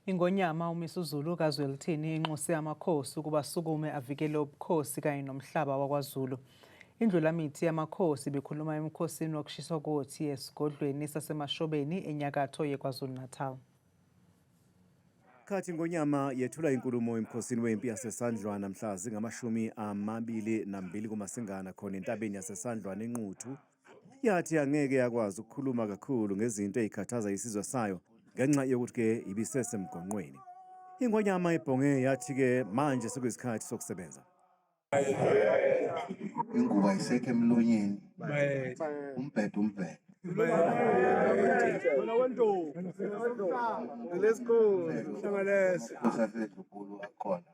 Ingonyama uMisuzulu kaZwelithini inxuse amakhosi ukuba asukume avikele ubukhosi kanye nomhlaba wakwaZulu. Indlulamithi yamakhosi bekhuluma emkhosini wokushiswa kothi esigodlweni saseMashobeni enyakatho yeKwaZulu-Natal. Khathi Ingonyama yethula inkulumo emkhosini wempi yaseSandlwana mhla zingama-22 kuMasingana khona entabeni yaseSandlwana eNquthu, yathi angeke yakwazi ukukhuluma kakhulu ngezinto ezikhathaza isizwe sayo ngenxa yokuthi-ke ibisesemgonqweni. Ingonyama ibhonge yathi-ke manje sekuyisikhathi sokusebenza. Ingubo ayisekho emlonyeni, umbhedo umbhedo. Kusasedlukulu akhona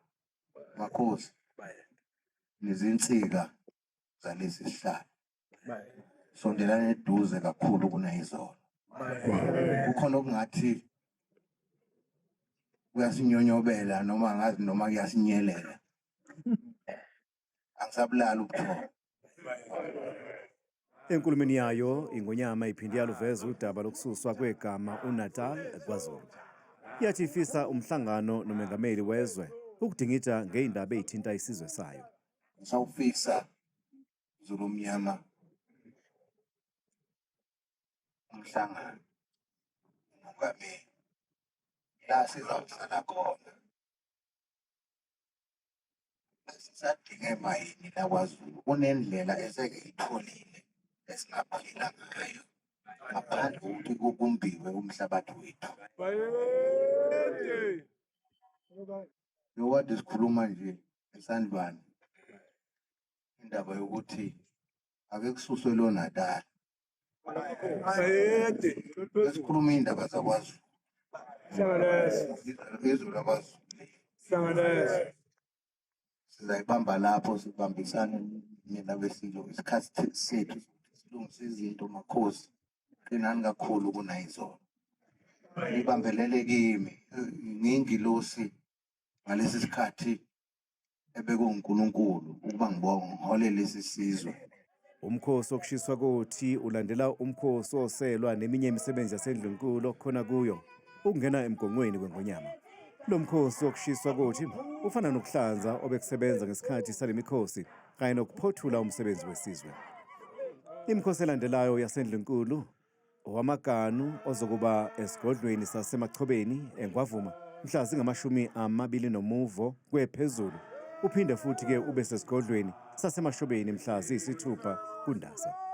makhosi nezinsika zalesi sihlalo sondelana eduze kakhulu kunayizona. Kukhona okungathi kuyasinyonyobela noma ngazi noma kuyasinyelela. Angisabulala ubuthongo. Enkulumeni yayo, Ingonyama iphinde yaluveza udaba lokususwa kwegama uNatal kwaZulu. Yathi ifisa umhlangano nomengameli wezwe ukudingida ngezindaba ezithinta isizwe sayo. Sawufisa Zulu mnyama umhlangano umongameli la sizawuhlala khona. Sisadinga emayini lakwaZulu kunendlela esengiyitholile esingaphila ngayo ngaphandle kokuthi kukumbiwe umhlabathi wethu. Lokade sikhuluma nje eSandlwana indaba yokuthi ake kususwe lo Natal. Sikhuluma indaba zakwaZulu. Izulu lakwaZulu. Sizayibamba lapho sibambisane mina besilo isikhathi sethu silungisa izinto makhosi qinani kakhulu kunayizona. Ibambelele kimi ngingilosi ngalesi sikhathi ebekuNkulunkulu ukuba ngihole lesi sizwe. Umkhosi wokushiswa kothi ulandela umkhosi oselwa neminye imisebenzi yasendlunkulu khona kuyo ukungena emgonqweni kweNgonyama. Lo mkhosi wokushiswa kothi ufana nokuhlanza obekusebenza ngesikhathi salemikhosi kanye nokuphothula umsebenzi wesizwe. Imikhosi elandelayo yasendlunkulu owamaganu ozokuba esigodlweni saseMachobeni eNgwavuma mhla zingama-21 kwephezulu, uphinde futhi-ke ube sesigodlweni saseMashobeni mhla ziyisithupha kuNdasa.